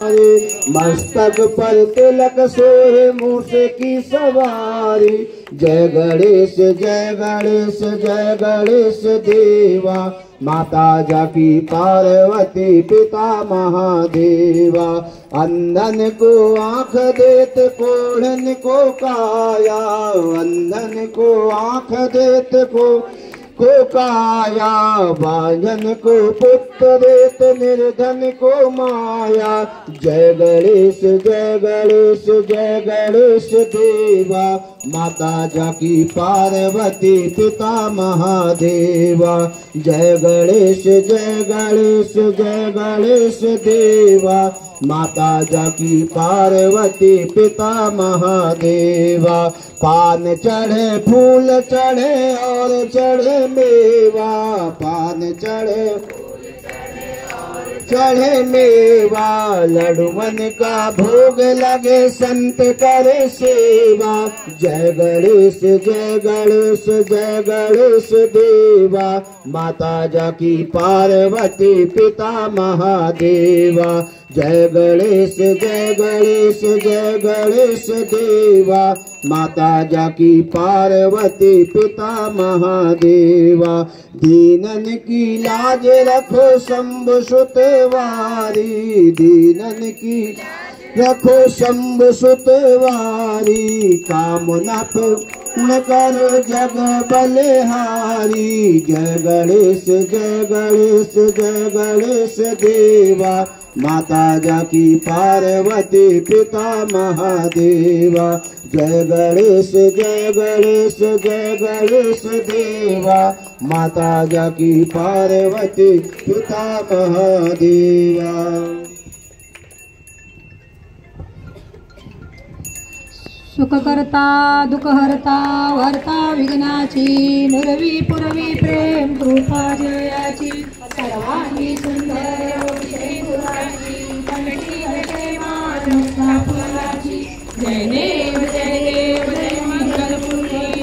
मस्तक पर तिलक सोहे मूस की सवारी। जय गणेश जय गणेश जय गणेश देवा। माता जाकी पार्वती पिता महादेवा। अंधन को आँख देत कोढ़न को काया। अंधन को आँख देत को काया। बांझन को पुत्र देत निर्धन को माया। जय गणेश जय गणेश जय गणेश देवा। माता जाकी पार्वती पिता महादेवा। जय गणेश जय गणेश जय गणेश देवा। माता जाकी पार्वती पिता महादेवा। पान चढ़े फूल चढ़े और चढ़े मेवा। पान चढ़े मेवा। लडुमन का भोग लगे संत करे सेवा। जय गणेश जय गणेश जय गणेश देवा। माता जाकी पार्वती पिता महादेवा। जय गणेश जय गणेश जय गणेश देवा। माता जाकी पार्वती पिता महादेवा। दीनन की लाज रखो शंभु सुतवारी। दीनन की रखो शंभु सुतवारी। कामना पूर्ण कर जग बलिहारी। जय गणेश जय गणेश जय गणेश देवा। माता जाकी पार्वती पिता महादेवा। जय गणेश जय गणेश जय गणेश देवा। माता जाकी पार्वती पिता महादेवा। सुखकर्ता दुःखहर्ता वार्ता विघ्नाची। नुरवी पुरवी प्रेम कृपा जयाची। सर्वांगी सुंदर जय देव जय मंगलमूर्ती।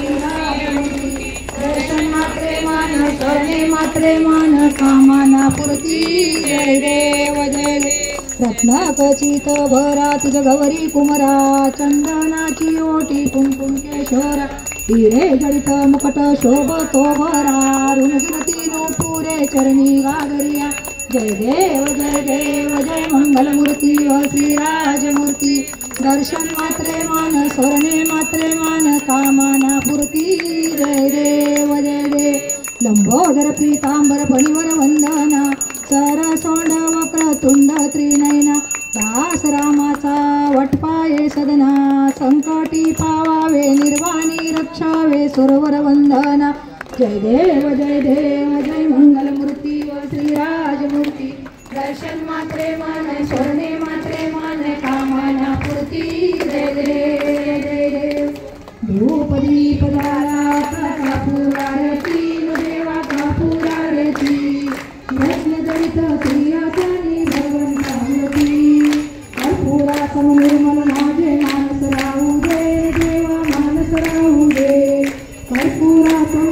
दर्शन मात्रे मान करणे मात्रे मान कामना पूर्ती। जय देव जय देव। रत्नाखचित भरा तुझ गौरी कुमरा। चंदनाची ओटी कुंकुम केशोरा। हिरे जडित मुकट शोभतो भरा। ऋणगिरती पुरे चरणी गागरिया। जय देव जय मंगलमूर्ती व श्रीराजमूर्ती। दर्शन मात्रे मान स्मरणे मात्रे मान कामना पूर्ती। जय देव जय देव। लंबोदर पीतांबर फणीवर वंदना। सरसोंड वक्रतुंड त्रिनयना। दास रामाचा वटपाये सदना। संकटी पावावे निर्वाणी रक्षावे सुरवर वंदना। जय देव जय मंगलमूर्ती व श्रीराजमूर्ती। दर्शन मात्रे मान स्मरणे मात्रे मान कामना पूर्ती। जय देव जय देव। धूप दीप ज्वाला कापूर आरती। देवा कापूर आरती। रत्न जडित प्रियासनी भगवंता मूर्ती। कर्पूरासम निर्मल माझे मानस राहू दे। देवा मानस राहू दे। कर्पूरासम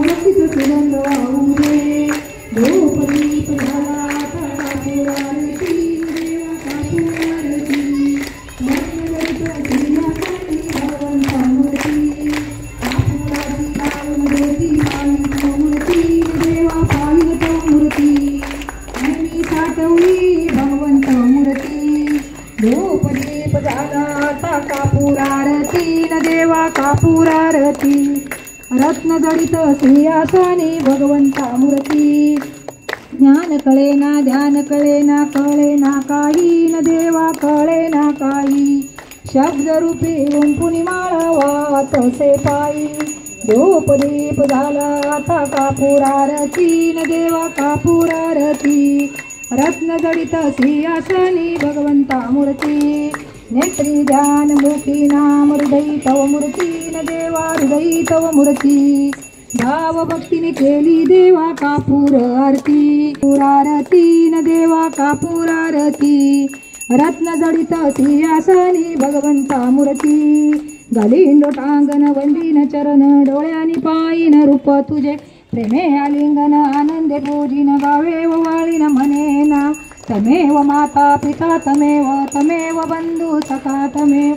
भक्तीच सुगंध वाहू दे। धूप दीप झाला कापूर आरती। देवा कापूर आरती। रत्न जडित प्रियासनी भगवंता मूर्ती। कापुराची पावन देती पावित मूर्ती। देवा पावित मूर्ती। आणि साठवली भगवंत मूर्ती। धूप दीप झाला आता कापूर आरती। न देवा कापूर आरती। रत्न जडित सिंहासनी भगवंता मूर्ती। ज्ञान कळेना ध्यान कळेना कळेना काही। न देवा कळेना काही। शब्द रूपे ओम पुनिमाळ वाहतसे पायी। धूप दीप झाला आता कापूर आरती। न देवा कापूर आरती। रत्न जडित सिंहासनी भगवंता मूर्ती। नेत्री ध्यान मुखी नाम हृदयी तव मूर्ती। न देवा हृदयी तव मूर्ती। भाव भक्तीने केली देवा कापूर आरती। आरती न देवा कापूर आरती। रत्न जडित सिंहासनी भगवंता मूर्ती। गलिंड टांगण वंदीन चरण डोळ्यानी पायीन रूप तुझे। प्रेमे आलिंगन आनंदे पूजिन गावे वाळीन म्हणेना। तमेव माता पिता तमेव तमेव बंधु सखा तमेव